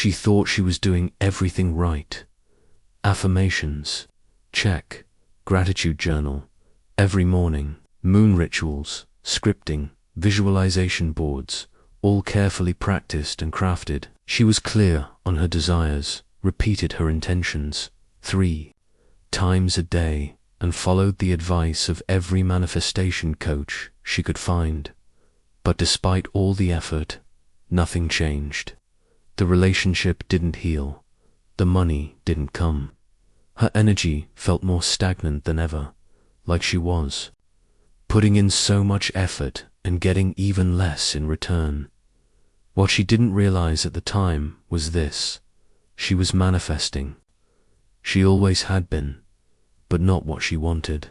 She thought she was doing everything right. Affirmations, check. Gratitude journal, every morning. Moon rituals, scripting, visualization boards, all carefully practiced and crafted. She was clear on her desires, repeated her intentions 3 times a day, and followed the advice of every manifestation coach she could find. But despite all the effort, nothing changed. The relationship didn't heal. The money didn't come. Her energy felt more stagnant than ever, like she was putting in so much effort and getting even less in return. What she didn't realize at the time was this: she was manifesting. She always had been, but not what she wanted.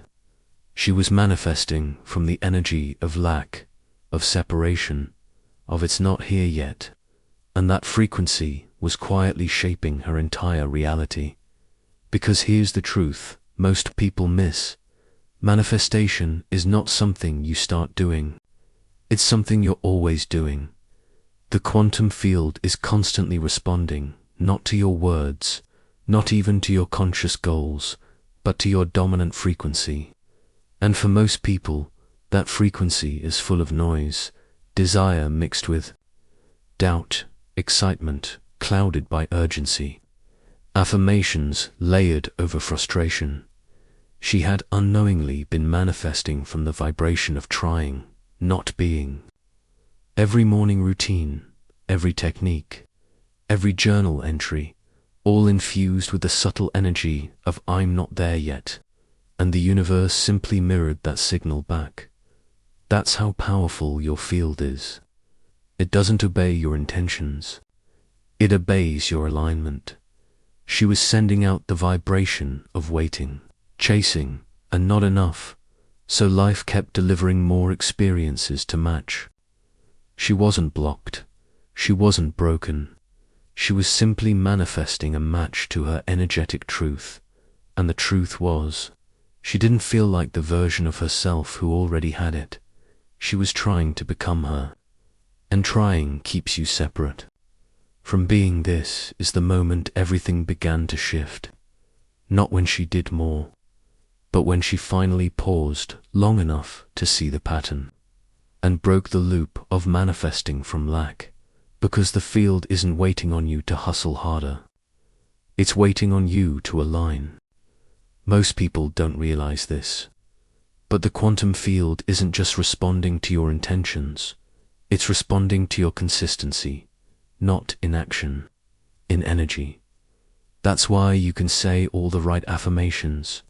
She was manifesting from the energy of lack, of separation, of it's not here yet, and that frequency was quietly shaping her entire reality. Because here's the truth most people miss: manifestation is not something you start doing. It's something you're always doing. The quantum field is constantly responding, not to your words, not even to your conscious goals, but to your dominant frequency. And for most people, that frequency is full of noise, desire mixed with doubt, excitement clouded by urgency, affirmations layered over frustration. She had unknowingly been manifesting from the vibration of trying, not being. Every morning routine, every technique, every journal entry, all infused with the subtle energy of I'm not there yet, and the universe simply mirrored that signal back. That's how powerful your field is. It doesn't obey your intentions. It obeys your alignment. She was sending out the vibration of waiting, chasing, and not enough, so life kept delivering more experiences to match. She wasn't blocked. She wasn't broken. She was simply manifesting a match to her energetic truth, and the truth was, she didn't feel like the version of herself who already had it. She was trying to become her, and trying keeps you separate. From being this is the moment everything began to shift. Not when she did more, but when she finally paused long enough to see the pattern, and broke the loop of manifesting from lack. Because the field isn't waiting on you to hustle harder. It's waiting on you to align. Most people don't realize this. But the quantum field isn't just responding to your intentions. It's responding to your consistency, not in action, in energy. That's why you can say all the right affirmations,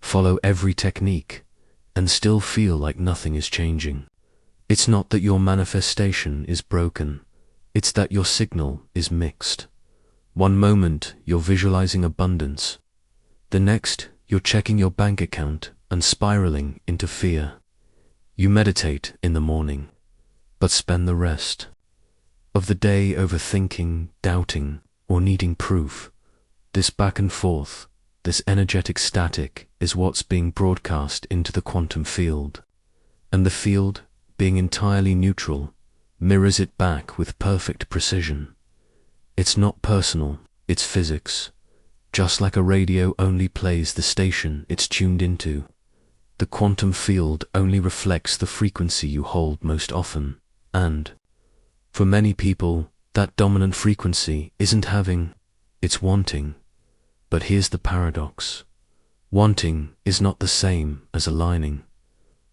follow every technique, and still feel like nothing is changing. It's not that your manifestation is broken. It's that your signal is mixed. One moment you're visualizing abundance. The next you're checking your bank account and spiraling into fear. You meditate in the morning, but spend the rest of the day overthinking, doubting, or needing proof. This back and forth, this energetic static is what's being broadcast into the quantum field. And the field, being entirely neutral, mirrors it back with perfect precision. It's not personal, it's physics. Just like a radio only plays the station it's tuned into, the quantum field only reflects the frequency you hold most often. And, for many people, that dominant frequency isn't having, it's wanting. But here's the paradox. Wanting is not the same as aligning.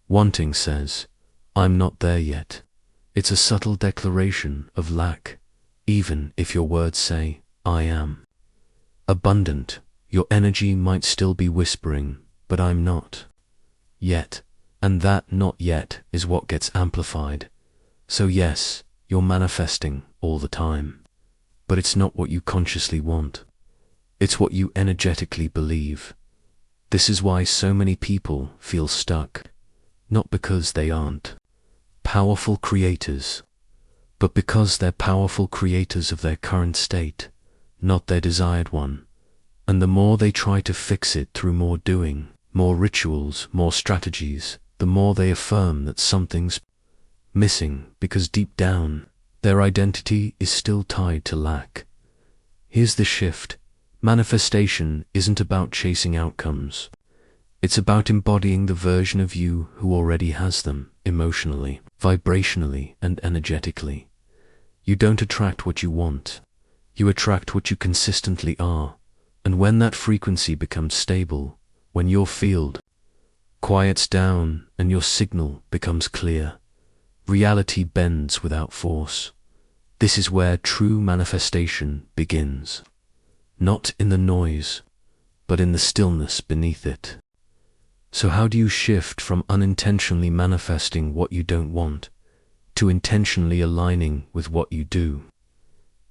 Wanting says, I'm not there yet. It's a subtle declaration of lack, even if your words say, I am abundant. Your energy might still be whispering, but I'm not yet. And that not yet is what gets amplified. So yes, you're manifesting all the time, but it's not what you consciously want. It's what you energetically believe. This is why so many people feel stuck, not because they aren't powerful creators, but because they're powerful creators of their current state, not their desired one. And the more they try to fix it through more doing, more rituals, more strategies, the more they affirm that something's missing, because deep down, their identity is still tied to lack. Here's the shift. Manifestation isn't about chasing outcomes. It's about embodying the version of you who already has them, emotionally, vibrationally, and energetically. You don't attract what you want. You attract what you consistently are. And when that frequency becomes stable, when your field quiets down and your signal becomes clear, reality bends without force. This is where true manifestation begins. Not in the noise, but in the stillness beneath it. So how do you shift from unintentionally manifesting what you don't want to intentionally aligning with what you do?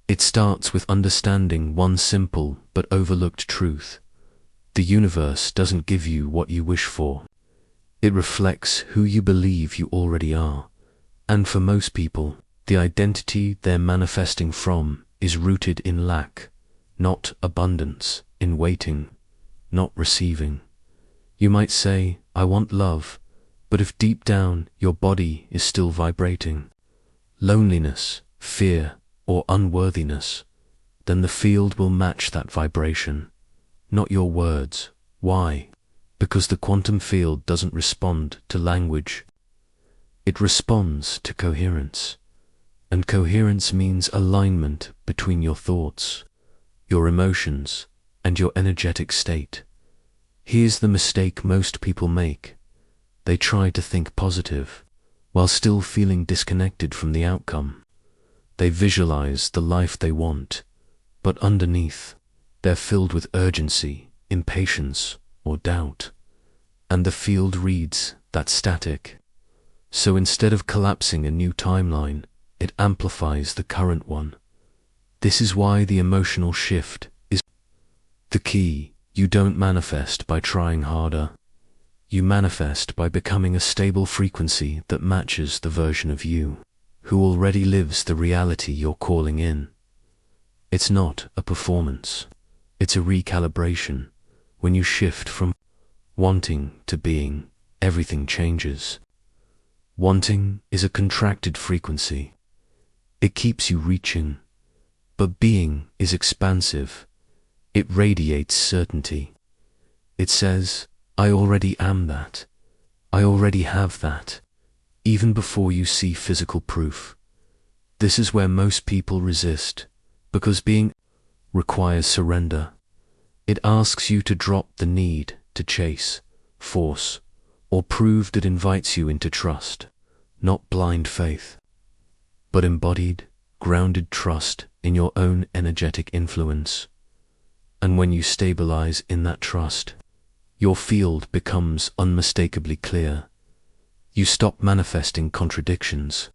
It starts with understanding one simple but overlooked truth. The universe doesn't give you what you wish for. It reflects who you believe you already are. And for most people, the identity they're manifesting from is rooted in lack, not abundance, in waiting, not receiving. You might say, I want love, but if deep down your body is still vibrating loneliness, fear, or unworthiness, then the field will match that vibration, not your words. Why? Because the quantum field doesn't respond to language. It responds to coherence. And coherence means alignment between your thoughts, your emotions, and your energetic state. Here's the mistake most people make. They try to think positive, while still feeling disconnected from the outcome. They visualize the life they want, but underneath, they're filled with urgency, impatience, or doubt. And the field reads that static. So instead of collapsing a new timeline, it amplifies the current one. This is why the emotional shift is the key. You don't manifest by trying harder. You manifest by becoming a stable frequency that matches the version of you who already lives the reality you're calling in. It's not a performance. It's a recalibration. When you shift from wanting to being, everything changes. Wanting is a contracted frequency. It keeps you reaching. But being is expansive. It radiates certainty. It says, I already am that. I already have that, even before you see physical proof. This is where most people resist, because being requires surrender. It asks you to drop the need to chase, force, or prove. That invites you into trust, not blind faith, but embodied, grounded trust in your own energetic influence. And when you stabilize in that trust, your field becomes unmistakably clear. You stop manifesting contradictions.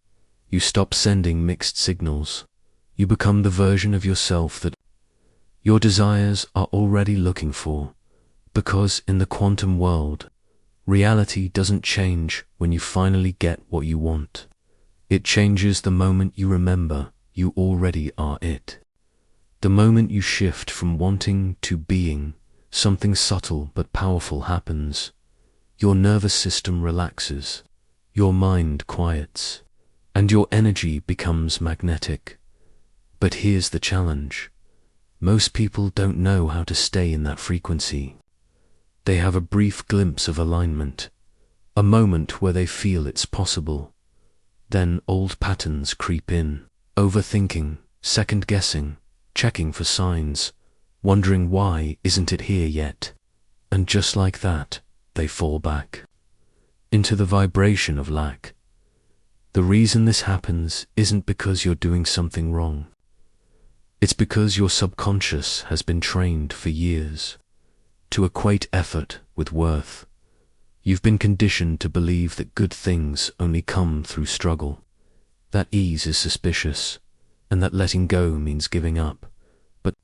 You stop sending mixed signals. You become the version of yourself that your desires are already looking for, because in the quantum world, reality doesn't change when you finally get what you want. It changes the moment you remember you already are it. The moment you shift from wanting to being, something subtle but powerful happens. Your nervous system relaxes, your mind quiets, and your energy becomes magnetic. But here's the challenge. Most people don't know how to stay in that frequency. They have a brief glimpse of alignment, a moment where they feel it's possible. Then old patterns creep in, overthinking, second-guessing, checking for signs, wondering why isn't it here yet. And just like that, they fall back into the vibration of lack. The reason this happens isn't because you're doing something wrong. It's because your subconscious has been trained for years to equate effort with worth. You've been conditioned to believe that good things only come through struggle, that ease is suspicious, and that letting go means giving up. But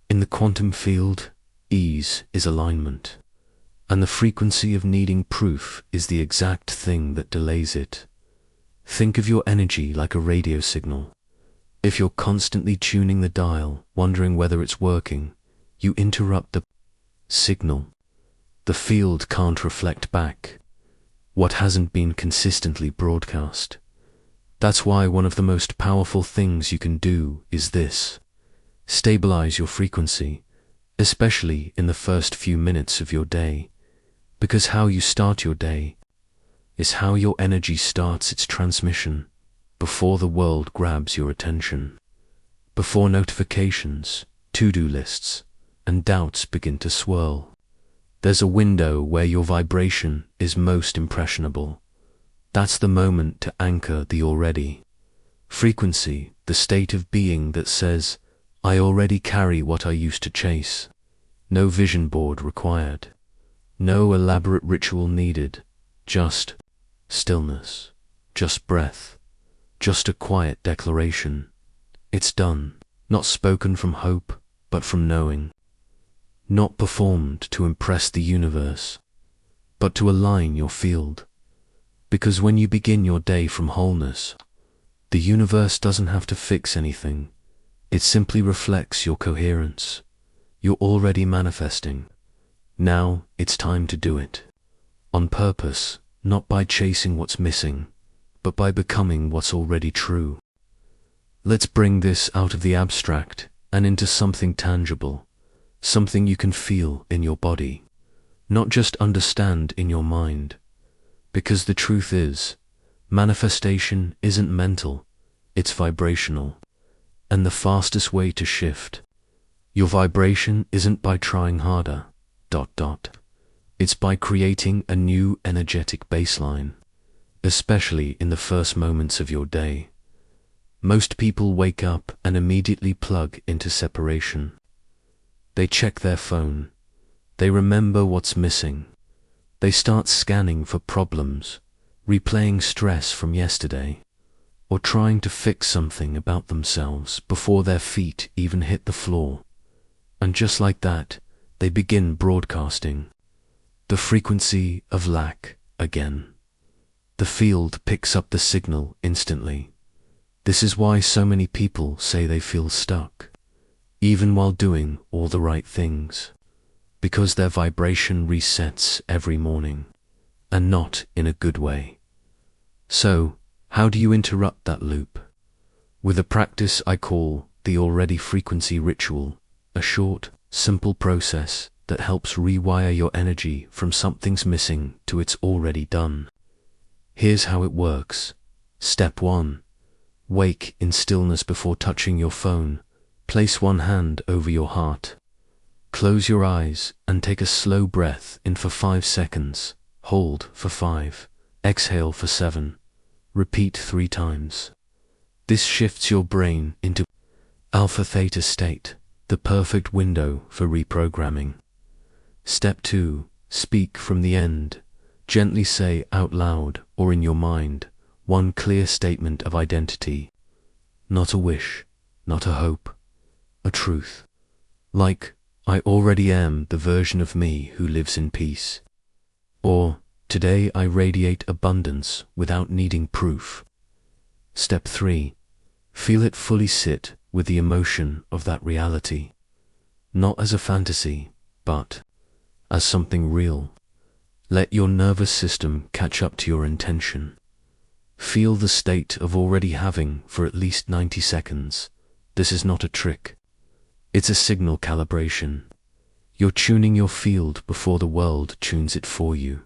in the quantum field, ease is alignment, and the frequency of needing proof is the exact thing that delays it. Think of your energy like a radio signal. If you're constantly tuning the dial, wondering whether it's working, you interrupt the signal. The field can't reflect back what hasn't been consistently broadcast. That's why one of the most powerful things you can do is this. Stabilize your frequency, especially in the first few minutes of your day, because how you start your day is how your energy starts its transmission before the world grabs your attention, before notifications, to-do lists, and doubts begin to swirl. There's a window where your vibration is most impressionable. That's the moment to anchor the already. Frequency, the state of being that says, I already carry what I used to chase. No vision board required. No elaborate ritual needed. Just stillness. Just breath. Just a quiet declaration. It's done. Not spoken from hope, but from knowing. Not performed to impress the universe, but to align your field. Because when you begin your day from wholeness, the universe doesn't have to fix anything. It simply reflects your coherence. You're already manifesting. Now it's time to do it. On purpose, not by chasing what's missing, but by becoming what's already true. Let's bring this out of the abstract and into something tangible, something you can feel in your body, not just understand in your mind. Because the truth is, manifestation isn't mental, it's vibrational. And the fastest way to shift your vibration isn't by trying harder, ... It's by creating a new energetic baseline, especially in the first moments of your day. Most people wake up and immediately plug into separation. They check their phone. They remember what's missing. They start scanning for problems, replaying stress from yesterday, or trying to fix something about themselves before their feet even hit the floor. And just like that, they begin broadcasting the frequency of lack again. The field picks up the signal instantly. This is why so many people say they feel stuck, even while doing all the right things, because their vibration resets every morning, and not in a good way. So, how do you interrupt that loop? With a practice I call the already frequency ritual, a short, simple process that helps rewire your energy from something's missing to it's already done. Here's how it works. Step 1. Wake in stillness before touching your phone. Place one hand over your heart. Close your eyes and take a slow breath in for 5 seconds. Hold for 5. Exhale for 7. Repeat 3 times. This shifts your brain into alpha theta state, the perfect window for reprogramming. Step 2. Speak from the end. Gently say out loud or in your mind one clear statement of identity. Not a wish, not a hope, a truth. Like, I already am the version of me who lives in peace. Or, today I radiate abundance without needing proof. Step 3. Feel it fully sit with the emotion of that reality. Not as a fantasy, but as something real. Let your nervous system catch up to your intention. Feel the state of already having for at least 90 seconds. This is not a trick. It's a signal calibration. You're tuning your field before the world tunes it for you.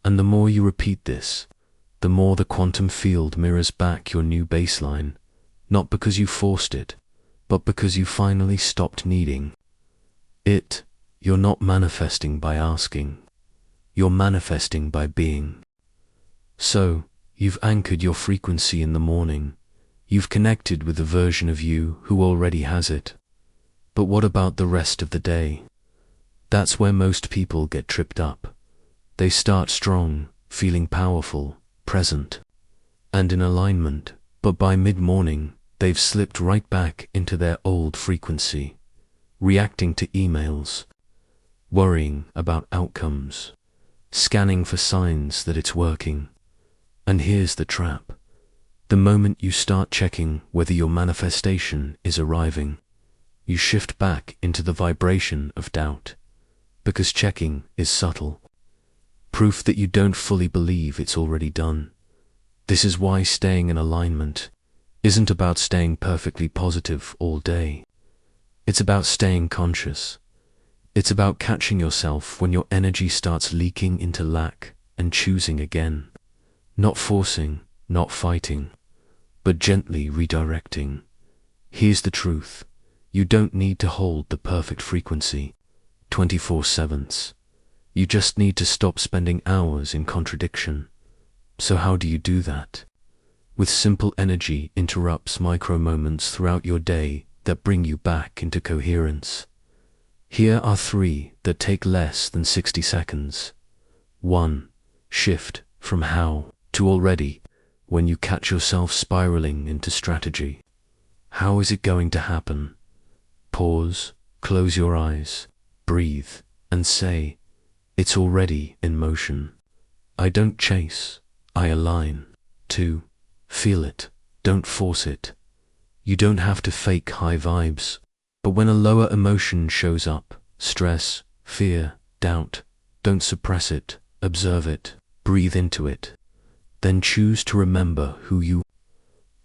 And the more you repeat this, the more the quantum field mirrors back your new baseline, not because you forced it, but because you finally stopped needing it. You're not manifesting by asking. You're manifesting by being. So, you've anchored your frequency in the morning. You've connected with the version of you who already has it. But what about the rest of the day? That's where most people get tripped up. They start strong, feeling powerful, present, and in alignment, but by mid-morning, they've slipped right back into their old frequency, reacting to emails, worrying about outcomes, scanning for signs that it's working. And here's the trap. The moment you start checking whether your manifestation is arriving, you shift back into the vibration of doubt, because checking is subtle. Proof that you don't fully believe it's already done. This is why staying in alignment isn't about staying perfectly positive all day. It's about staying conscious. It's about catching yourself when your energy starts leaking into lack and choosing again. Not forcing, not fighting, but gently redirecting. Here's the truth. You don't need to hold the perfect frequency 24/7. You just need to stop spending hours in contradiction. So how do you do that? With simple energy interrupts micro moments throughout your day that bring you back into coherence. Here are 3 that take less than 60 seconds. 1. Shift from how to already when you catch yourself spiraling into strategy. How is it going to happen? Pause, close your eyes, breathe, and say, it's already in motion. I don't chase, I align. 2. Feel it, don't force it. You don't have to fake high vibes. But when a lower emotion shows up, stress, fear, doubt, don't suppress it, observe it, breathe into it. Then choose to remember who you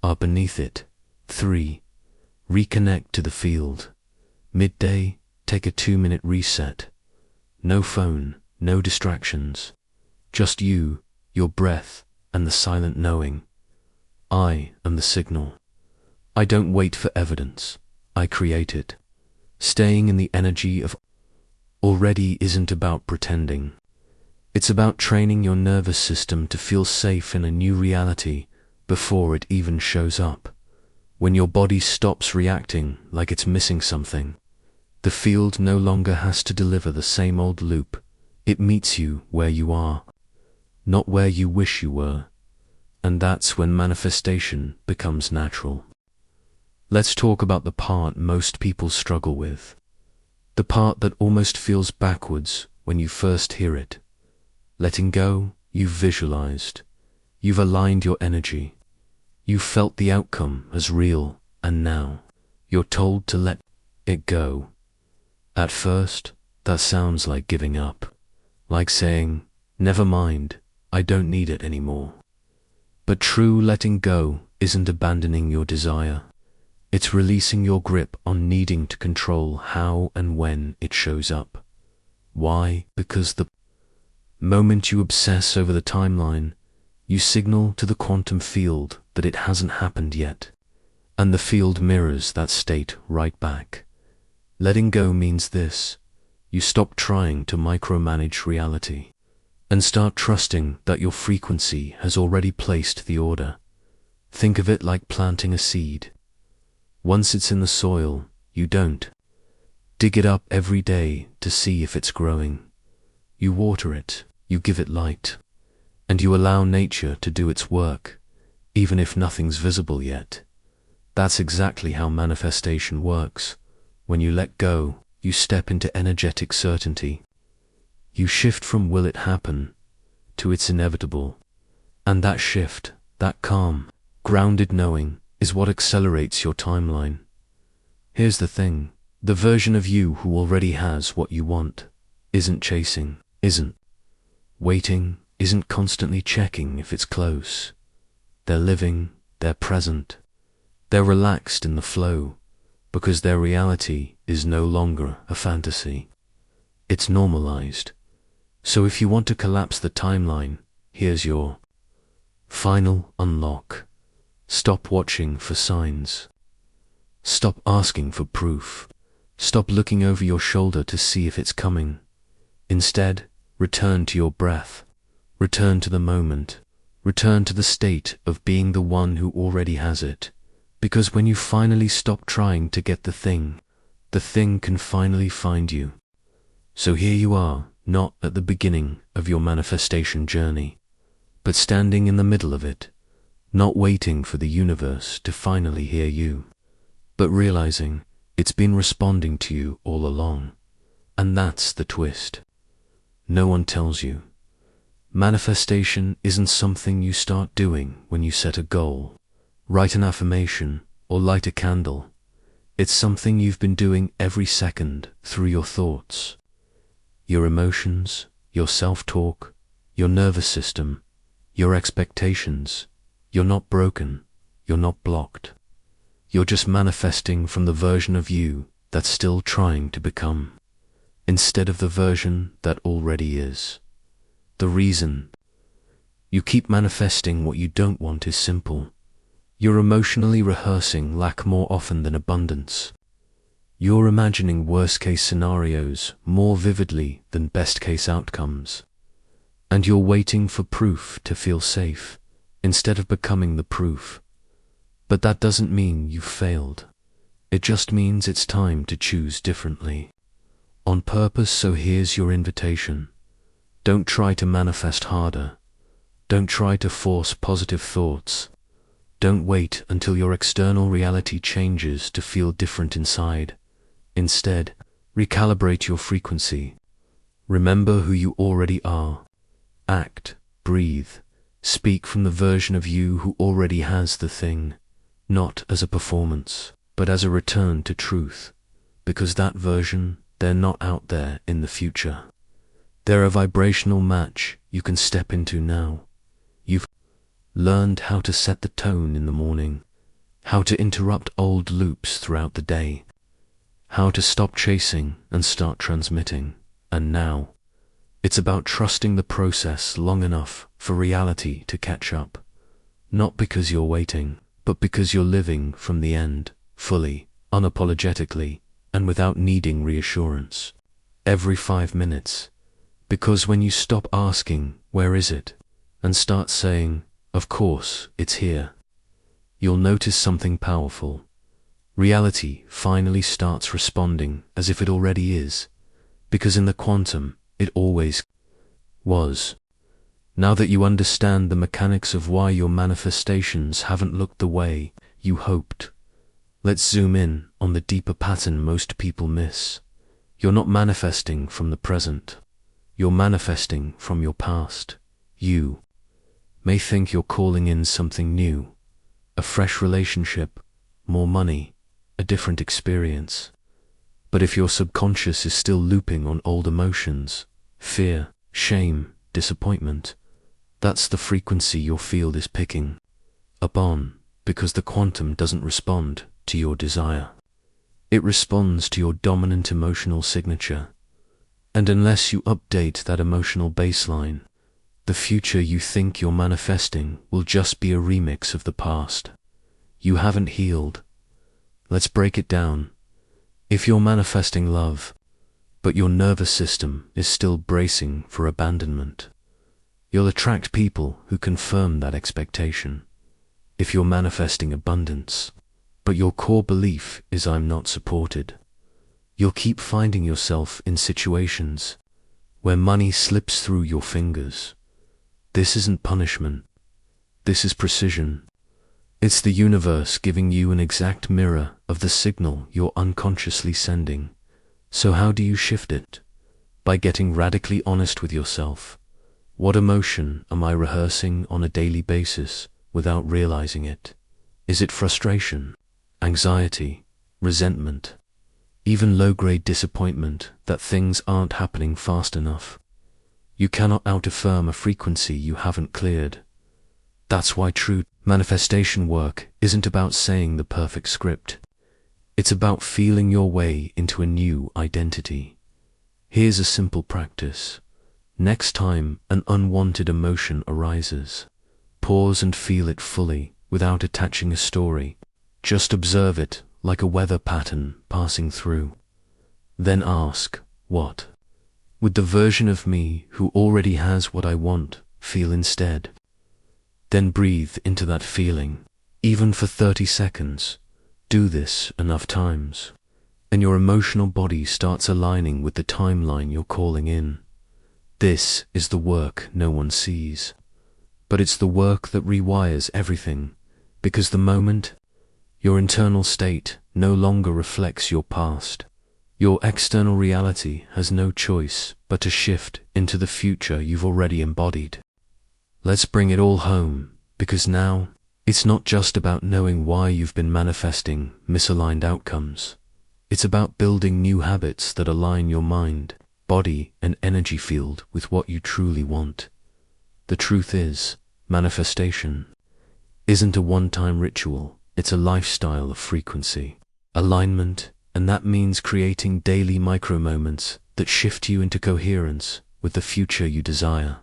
are beneath it. 3. Reconnect to the field. Midday, take a 2-minute reset. No phone, no distractions. Just you, your breath, and the silent knowing. I am the signal. I don't wait for evidence. I create it. Staying in the energy of already isn't about pretending. It's about training your nervous system to feel safe in a new reality before it even shows up. When your body stops reacting like it's missing something, the field no longer has to deliver the same old loop. It meets you where you are, not where you wish you were. And that's when manifestation becomes natural. Let's talk about the part most people struggle with. The part that almost feels backwards when you first hear it. Letting go, you've visualized. You've aligned your energy. You've felt the outcome as real, and now you're told to let it go. At first, that sounds like giving up. Like saying, never mind, I don't need it anymore. But true letting go isn't abandoning your desire. It's releasing your grip on needing to control how and when it shows up. Why? Because the moment you obsess over the timeline, you signal to the quantum field that it hasn't happened yet. And the field mirrors that state right back. Letting go means this. You stop trying to micromanage reality and start trusting that your frequency has already placed the order. Think of it like planting a seed. Once it's in the soil, you don't dig it up every day to see if it's growing. You water it, you give it light, and you allow nature to do its work, even if nothing's visible yet. That's exactly how manifestation works. When you let go, you step into energetic certainty. You shift from will it happen to it's inevitable. And that shift, that calm, grounded knowing, is what accelerates your timeline. Here's the thing. The version of you who already has what you want isn't chasing, isn't waiting, isn't constantly checking if it's close. They're living, they're present, they're relaxed in the flow, because their reality is no longer a fantasy. It's normalized. So if you want to collapse the timeline, here's your final unlock. Stop watching for signs. Stop asking for proof. Stop looking over your shoulder to see if it's coming. Instead, return to your breath. Return to the moment. Return to the state of being the one who already has it. Because when you finally stop trying to get the thing can finally find you. So here you are, not at the beginning of your manifestation journey, but standing in the middle of it, not waiting for the universe to finally hear you, but realizing it's been responding to you all along. And that's the twist. No one tells you. Manifestation isn't something you start doing when you set a goal, write an affirmation, or light a candle. It's something you've been doing every second through your thoughts, your emotions, your self-talk, your nervous system, your expectations. You're not broken. You're not blocked. You're just manifesting from the version of you that's still trying to become, instead of the version that already is. The reason you keep manifesting what you don't want is simple. You're emotionally rehearsing lack more often than abundance. You're imagining worst-case scenarios more vividly than best-case outcomes. And you're waiting for proof to feel safe, instead of becoming the proof. But that doesn't mean you've failed. It just means it's time to choose differently. On purpose. So here's your invitation. Don't try to manifest harder. Don't try to force positive thoughts. Don't wait until your external reality changes to feel different inside. Instead, recalibrate your frequency. Remember who you already are. Act, breathe, speak from the version of you who already has the thing, not as a performance, but as a return to truth, because that version, they're not out there in the future. They're a vibrational match you can step into now. You've learned how to set the tone in the morning, how to interrupt old loops throughout the day, how to stop chasing and start transmitting, and now it's about trusting the process long enough for reality to catch up, not because you're waiting, but because you're living from the end, fully, unapologetically, and without needing reassurance. Every 5 minutes. Because when you stop asking, where is it, and start saying, of course, it's here, you'll notice something powerful. Reality finally starts responding as if it already is, because in the quantum, it always was. Now that you understand the mechanics of why your manifestations haven't looked the way you hoped, let's zoom in on the deeper pattern most people miss. You're not manifesting from the present. You're manifesting from your past. You may think you're calling in something new, a fresh relationship, more money, a different experience. But if your subconscious is still looping on old emotions, fear, shame, disappointment, that's the frequency your field is picking up on, because the quantum doesn't respond to your desire. It responds to your dominant emotional signature. And unless you update that emotional baseline, the future you think you're manifesting will just be a remix of the past. You haven't healed. Let's break it down. If you're manifesting love, but your nervous system is still bracing for abandonment, you'll attract people who confirm that expectation. If you're manifesting abundance, but your core belief is I'm not supported, you'll keep finding yourself in situations where money slips through your fingers. This isn't punishment. This is precision. It's the universe giving you an exact mirror of the signal you're unconsciously sending. So how do you shift it? By getting radically honest with yourself. What emotion am I rehearsing on a daily basis without realizing it? Is it frustration, anxiety, resentment, even low-grade disappointment that things aren't happening fast enough? You cannot out-affirm a frequency you haven't cleared. That's why true manifestation work isn't about saying the perfect script. It's about feeling your way into a new identity. Here's a simple practice. Next time an unwanted emotion arises, pause and feel it fully without attaching a story. Just observe it like a weather pattern passing through. Then ask, what would the version of me who already has what I want feel instead? Then breathe into that feeling, even for 30 seconds. Do this enough times, and your emotional body starts aligning with the timeline you're calling in. This is the work no one sees, but it's the work that rewires everything, because the moment your internal state no longer reflects your past, your external reality has no choice but to shift into the future you've already embodied. Let's bring it all home, because now it's not just about knowing why you've been manifesting misaligned outcomes. It's about building new habits that align your mind, body, and energy field with what you truly want. The truth is, manifestation isn't a one-time ritual, it's a lifestyle of frequency, alignment, And that means creating daily micro-moments that shift you into coherence with the future you desire.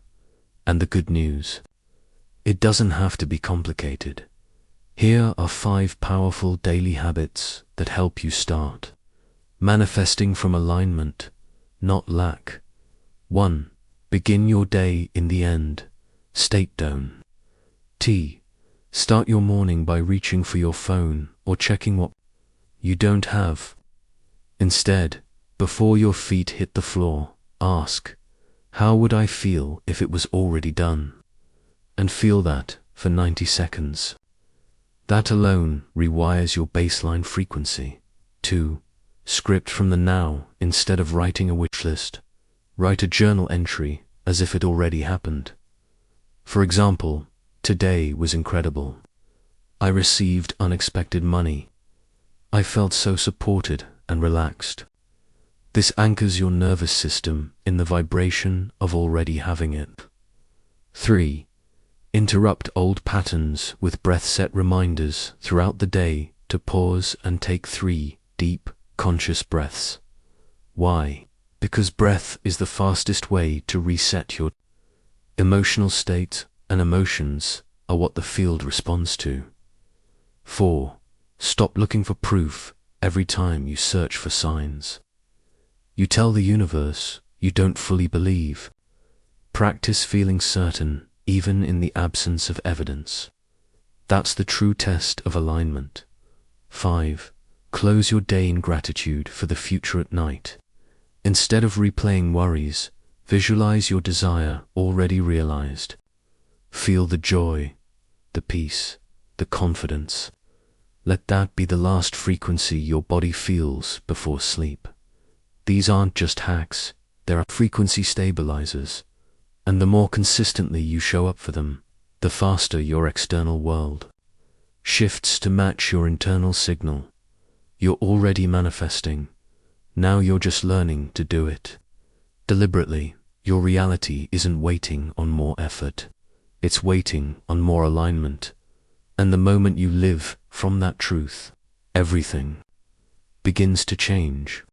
And the good news: it doesn't have to be complicated. Here are 5 powerful daily habits that help you start manifesting from alignment, not lack. 1. Begin your day in the end state. Don't start your morning by reaching for your phone or checking what you don't have. Instead, before your feet hit the floor, ask, how would I feel if it was already done? And feel that for 90 seconds. That alone rewires your baseline frequency. 2. Script from the now instead of writing a wish list. Write a journal entry as if it already happened. For example, today was incredible. I received unexpected money. I felt so supported and relaxed. This anchors your nervous system in the vibration of already having it. 3. Interrupt old patterns with breath-set reminders throughout the day to pause and take 3 deep, conscious breaths. Why? Because breath is the fastest way to reset your emotional state, and emotions are what the field responds to. 4. Stop looking for proof every time you search for signs. You tell the universe you don't fully believe. Practice feeling certain even in the absence of evidence. That's the true test of alignment. 5. Close your day in gratitude for the future at night. Instead of replaying worries, visualize your desire already realized. Feel the joy, the peace, the confidence. Let that be the last frequency your body feels before sleep. These aren't just hacks, they're frequency stabilizers. And the more consistently you show up for them, the faster your external world shifts to match your internal signal. You're already manifesting. Now you're just learning to do it deliberately. Your reality isn't waiting on more effort. It's waiting on more alignment. And the moment you live from that truth, everything begins to change.